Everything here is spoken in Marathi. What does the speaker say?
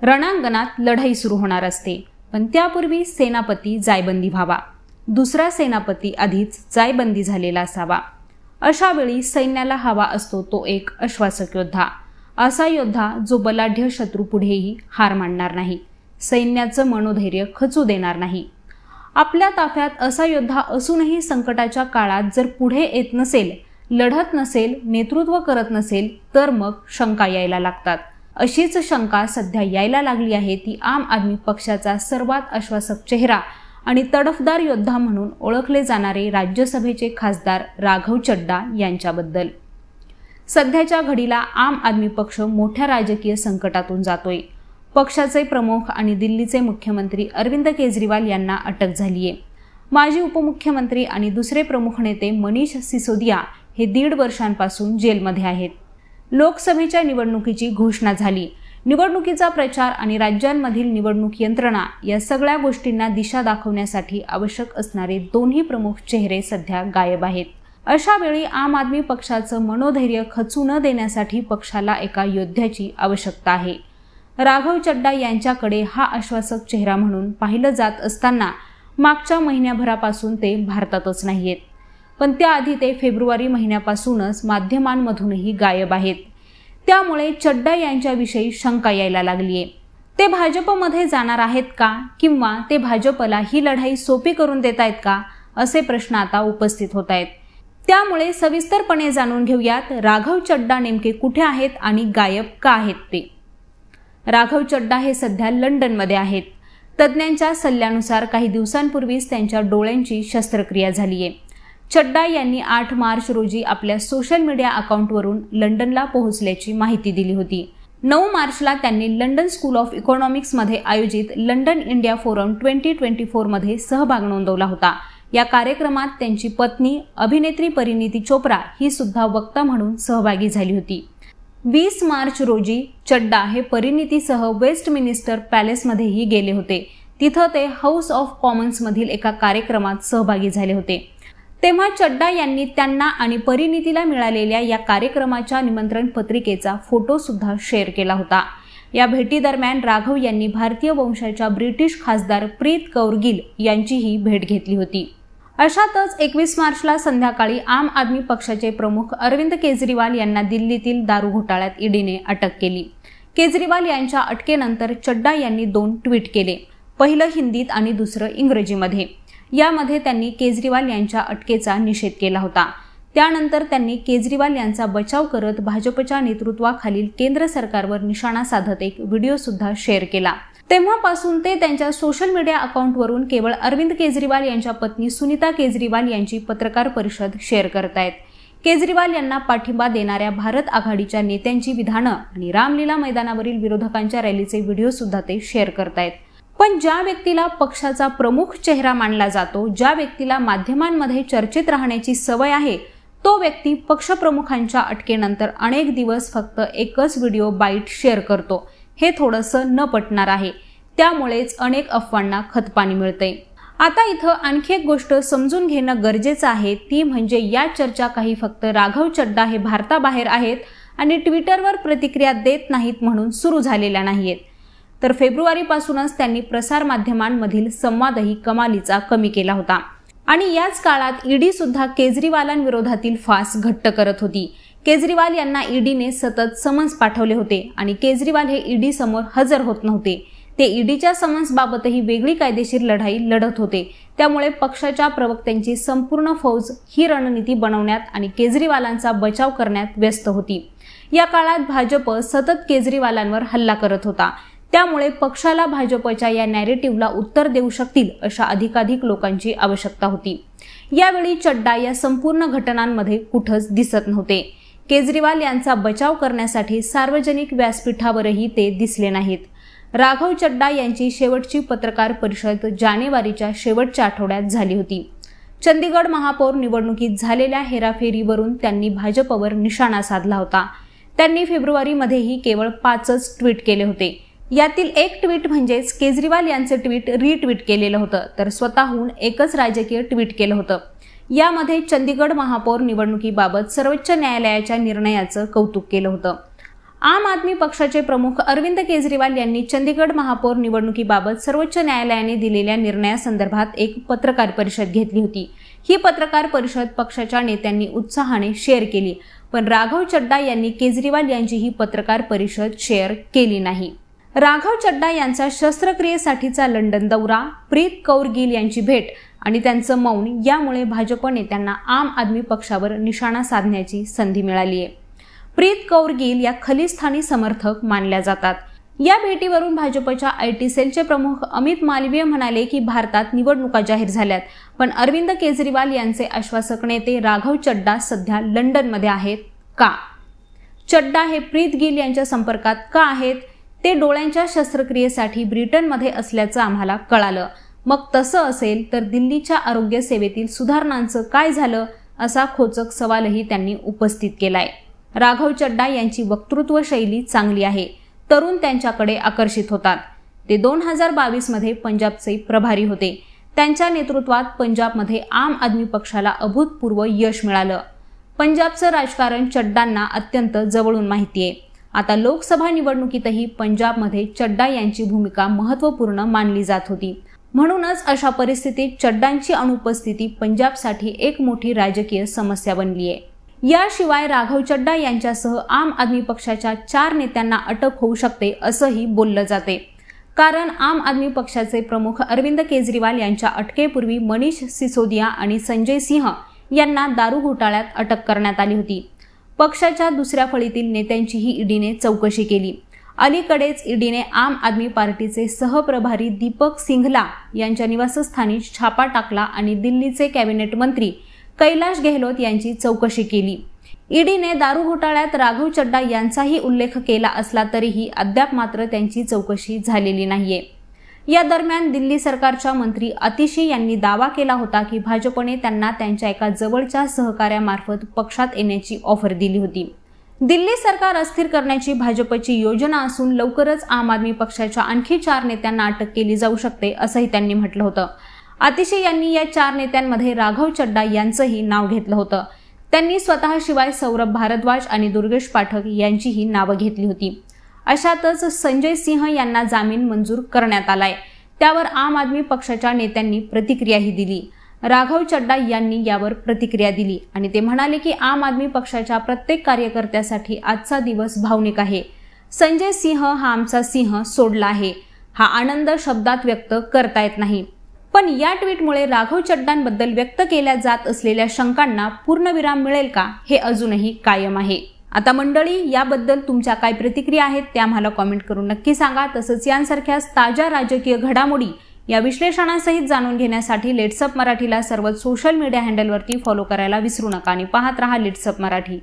रणांगणात लढाई सुरू होणार असते, पण त्यापूर्वी सेनापती जायबंदी व्हावा. दुसरा सेनापती आधीच जायबंदी झालेला असावा. अशा वेळी सैन्याला हवा असतो तो एक आश्वासक योद्धा, असा योद्धा जो बलाढ्य शत्रू पुढेही हार मानणार नाही, सैन्याचं मनोधैर्य खचू देणार नाही. आपल्या ताफ्यात असा योद्धा असूनही संकटाच्या काळात जर पुढे येत नसेल, लढत नसेल, नेतृत्व करत नसेल, तर मग शंका यायला लागतात. अशीच शंका सध्या यायला लागली आहे ती आम आदमी पक्षाचा सर्वात आश्वासक चेहरा आणि तडफदार योद्धा म्हणून ओळखले जाणारे राज्यसभेचे खासदार राघव चड्डा यांच्याबद्दल. सध्याच्या घडीला आम आदमी पक्ष मोठ्या राजकीय संकटातून जातोय. पक्षाचे प्रमुख आणि दिल्लीचे मुख्यमंत्री अरविंद केजरीवाल यांना अटक झालीय. माजी उपमुख्यमंत्री आणि दुसरे प्रमुख नेते मनीष सिसोदिया हे 1.5 वर्षांपासून जेलमध्ये आहेत. लोकसभेच्या निवडणुकीची घोषणा झाली. निवडणुकीचा प्रचार आणि राज्यांमधील निवडणूक यंत्रणा या सगळ्या गोष्टींना दिशा दाखवण्यासाठी आवश्यक असणारे दोन्ही प्रमुख चेहरे सध्या गायब आहेत. अशा वेळी आम आदमी पक्षाचं मनोधैर्य खचू न देण्यासाठी पक्षाला एका योद्ध्याची आवश्यकता आहे. राघव चड्डा यांच्याकडे हा आश्वासक चेहरा म्हणून पाहिलं जात असताना मागच्या महिन्याभरापासून ते भारतातच नाहीयेत, पण त्याआधी ते फेब्रुवारी महिन्यापासूनच माध्यमांमधूनही गायब आहेत. त्यामुळे चड्डा यांच्याविषयी शंका यायला लागलीये. ते भाजपमध्ये जाणार आहेत का, किंवा ते भाजपला ही लढाई सोपी करून देत आहेत का, असे प्रश्न आता उपस्थित होत आहेत. त्यामुळे सविस्तरपणे जाणून घेऊयात राघव चड्डा नेमके कुठे आहेत आणि गायब का आहेत ते. राघव चड्डा हे सध्या लंडनमध्ये आहेत. तज्ज्ञांच्या सल्ल्यानुसार काही दिवसांपूर्वीच त्यांच्या डोळ्यांची शस्त्रक्रिया झालीय. चड्डा यांनी 8 मार्च रोजी आपल्या सोशल मीडिया अकाउंटवरून लंडनला पोहोचल्याची माहिती दिली होती. 9 मार्चला त्यांनी लंडन स्कूल ऑफ इकॉनॉमिक्समध्ये आयोजित लंडन इंडिया फोरम 2024 मध्ये सहभाग नोंदवला होता. या कार्यक्रमात त्यांची पत्नी अभिनेत्री परिणीती चोप्रा ही सुद्धा वक्ता म्हणून सहभागी झाली होती. 20 मार्च रोजी चड्डा हे परिणीतीसह वेस्टमिनिस्टर पॅलेसमध्येही गेले होते. तिथं ते हाऊस ऑफ कॉमन्समधील एका कार्यक्रमात सहभागी झाले होते. तेव्हा चड्डा यांनी त्यांना आणि परिणीतीला मिळालेल्या या कार्यक्रमाच्या निमंत्रण पत्रिकेचा फोटो सुद्धा शेअर केला होता. या भेटीदरम्यान राघव यांनी भारतीय वंशाच्या ब्रिटिश खासदार प्रीत कौर गिल यांचीही भेट घेतली होती. अशातच 21 मार्चला संध्याकाळी आम आदमी पक्षाचे प्रमुख अरविंद केजरीवाल यांना दिल्लीतील दारू घोटाळ्यात ईडीने अटक केली. केजरीवाल यांच्या अटकेनंतर चड्डा यांनी 2 ट्विट केले. पहिलं हिंदीत आणि दुसरं इंग्रजीमध्ये. यामध्ये त्यांनी केजरीवाल यांच्या अटकेचा निषेध केला होता. त्यानंतर त्यांनी केजरीवाल यांचा बचाव करत भाजपच्या नेतृत्वाखालील केंद्र सरकारवर निशाणा साधत एक व्हिडिओ सुद्धा शेअर केला. तेव्हापासून ते त्यांच्या सोशल मीडिया अकाउंटवरून केवळ अरविंद केजरीवाल यांच्या पत्नी सुनीता केजरीवाल यांची पत्रकार परिषद शेअर करतायत. केजरीवाल यांना पाठिंबा देणाऱ्या भारत आघाडीच्या नेत्यांची विधानं आणि रामलीला मैदानावरील विरोधकांच्या रॅलीचे व्हिडिओ सुद्धा ते शेअर करतायत. पण ज्या व्यक्तीला पक्षाचा प्रमुख चेहरा मानला जातो, ज्या व्यक्तीला माध्यमांमध्ये चर्चेत राहण्याची सवय आहे, तो व्यक्ती पक्षप्रमुखांच्या अटकेनंतर अनेक दिवस फक्त एकच व्हिडिओ बाईट शेअर करतो. हे थोडंसं न पटणार आहे. त्यामुळेच अनेक अफवांना खतपाणी मिळते. आता इथं आणखी एक गोष्ट समजून घेणं गरजेचं आहे, ती म्हणजे या चर्चा काही फक्त राघव चड्डा हे भारताबाहेर आहेत आणि ट्विटरवर प्रतिक्रिया देत नाहीत म्हणून सुरू झालेल्या नाहीयेत, तर फेब्रुवारीपासूनच त्यांनी प्रसारमाध्यमांमधील संवादही कमालीचा कमी केला होता. आणि याच काळात ईडी सुद्धा केजरीवालांविरोधातील फास घट्ट करत होती. केजरीवाल यांना ईडीने सतत समन्स पाठवले होते आणि केजरीवाल हे ईडी समोर हजर होत नव्हते. ते ईडीच्या समन्सबाबतही वेगळी कायदेशीर लढाई लढत होते. त्यामुळे पक्षाच्या प्रवक्त्यांची संपूर्ण फौज ही रणनीती बनवण्यात आणि केजरीवालांचा बचाव करण्यात व्यस्त होती. या काळात भाजप सतत केजरीवालांवर हल्ला करत होता. त्यामुळे पक्षाला भाजपच्या या नॅरेटिव्हला उत्तर देऊ शकतील अशा अधिकाधिक लोकांची आवश्यकता होती. यावेळी चड्डा या संपूर्ण घटनांमध्ये कुठंच दिसत नव्हते. केजरीवाल यांचा बचाव करण्यासाठी सार्वजनिक व्यासपीठावरही ते दिसले नाहीत. राघव चड्डा यांची शेवटची पत्रकार परिषद जानेवारीच्या शेवटच्या आठवड्यात झाली होती. चंदीगड महापौर निवडणुकीत झालेल्या हेराफेरीवरून त्यांनी भाजपवर निशाणा साधला होता. त्यांनी फेब्रुवारीमध्येही केवळ 5च ट्विट केले होते. यातील एक ट्विट म्हणजेच केजरीवाल यांचे ट्विट रिट्विट केलेलं होतं, तर स्वतःहून एकच राजकीय ट्विट केलं होतं. यामध्ये चंदीगड महापौर निवडणुकीबाबत सर्वोच्च न्यायालयाच्या निर्णयाचं कौतुक केलं होतं. आम आदमी पक्षाचे प्रमुख अरविंद केजरीवाल यांनी चंदीगड महापौर निवडणुकीबाबत सर्वोच्च न्यायालयाने दिलेल्या निर्णयासंदर्भात एक पत्रकार परिषद घेतली होती। ही पत्रकार परिषद पक्षाच्या नेत्यांनी उत्साहाने शेअर केली, पण राघव चड्डा यांनी केजरीवाल यांची ही पत्रकार परिषद शेअर केली नाही। राघव चड्डा यांचा शस्त्रक्रियेसाठीचा लंडन दौरा, प्रीत कौर गिल यांची भेट आणि त्यांचं मौन यामुळे भाजप नेत्यांना आम आदमी पक्षावर निशाणा साधण्याची संधी मिळाली आहे। प्रीत कौर गिल या खलिस्तानी समर्थक मानल्या जातात। या भेटीवरून भाजपच्या IT सेलचे प्रमुख अमित मालवीय म्हणाले की भारतात निवडणुका जाहीर झाल्यात, पण अरविंद केजरीवाल यांचे आश्वासक नेते राघव चड्डा सध्या लंडनमध्ये आहेत का? चड्डा हे प्रीत गिल यांच्या संपर्कात का आहेत? ते डोळ्यांच्या शस्त्रक्रियेसाठी ब्रिटनमध्ये असल्याचं आम्हाला कळालं। मग तसं असेल तर दिल्लीच्या आरोग्य सेवेतील सुधारणांचं काय झालं, असा खोचक सवालही त्यांनी उपस्थित केलाय। राघव चड्डा यांची वक्तृत्व शैली चांगली आहे, तरुण त्यांच्याकडे आकर्षित होतात। ते 2022 मध्ये पंजाबचे प्रभारी होते। त्यांच्या नेतृत्वात पंजाबमध्ये आम आदमी पक्षाला अभूतपूर्व यश मिळालं। पंजाबचं राजकारण चड्डांना अत्यंत जवळून माहिती आहे। आता लोकसभा निवडणुकीतही पंजाबमध्ये चड्डा यांची भूमिका महत्त्वपूर्ण मानली जात होती। म्हणूनच अशा परिस्थितीत चड्डांची अनुपस्थिती पंजाबसाठी एक मोठी राजकीय समस्या बनली आहे। याशिवाय राघव चड्डा यांच्यासह आम आदमी पक्षाच्या 4 नेत्यांना अटक होऊ शकते असंही बोललं जाते, कारण आम आदमी पक्षाचे प्रमुख अरविंद केजरीवाल यांच्या अटकेपूर्वी मनीष सिसोदिया आणि संजय सिंह यांना दारू घोटाळ्यात अटक करण्यात आली होती। पक्षाच्या दुसऱ्या फळीतील नेत्यांचीही ईडीने चौकशी केली। अलीकडेच ईडीने आम आदमी पार्टीचे सहप्रभारी दीपक सिंघला यांच्या निवासस्थानी छापा टाकला आणि दिल्लीचे कॅबिनेट मंत्री कैलाश गेहलोत यांची चौकशी केली। ईडीने दारू घोटाळ्यात राघव चड्डा यांचाही उल्लेख केला असला तरीही अद्याप मात्र त्यांची चौकशी झालेली नाहीये। या दरम्यान दिल्ली सरकारच्या मंत्री आतिशी यांनी दावा केला होता की भाजपने त्यांना त्यांच्या एका जवळच्या सहकार्यामार्फत पक्षात येण्याची ऑफर दिली होती। दिल्ली सरकार अस्थिर करण्याची भाजपची योजना असून लवकरच आम आदमी पक्षाच्या आणखी 4 नेत्यांना अटक केली जाऊ शकते असंही त्यांनी म्हटलं होतं। आतिशी यांनी या 4 नेत्यांमध्ये राघव चड्डा यांचंही नाव घेतलं होतं। त्यांनी स्वतःशिवाय सौरभ भारद्वाज आणि दुर्गेश पाठक यांचीही नावं घेतली होती। अशातच संजय सिंह यांना जामीन मंजूर करण्यात आलाय। त्यावर आम आदमी पक्षाच्या नेत्यांनी प्रतिक्रियाही दिली। राघव चड्डा यांनी यावर प्रतिक्रिया दिली आणि ते म्हणाले की आम आदमी पक्षाच्या प्रत्येक कार्यकर्त्यासाठी आजचा दिवस भावनिक आहे। संजय सिंह हा आमचा सिंह सोडला आहे, हा आनंद शब्दात व्यक्त करता येत नाही। पण या ट्विटमुळे राघव चड्डांबद्दल व्यक्त केल्या जात असलेल्या शंकांना पूर्णविराम मिळेल का, हे अजूनही कायम आहे। आता मंडळी, याबद्दल तुमच्या काय प्रतिक्रिया आहेत त्या आम्हाला कॉमेंट करून नक्की सांगा। तसंच यांसारख्याच ताज्या राजकीय घडामोडी या विश्लेषणासहित जाणून घेण्यासाठी लेट्सअप मराठीला सर्व सोशल मीडिया हँडलवरती फॉलो करायला विसरू नका आणि पाहत रहा लेट्सअप मराठी।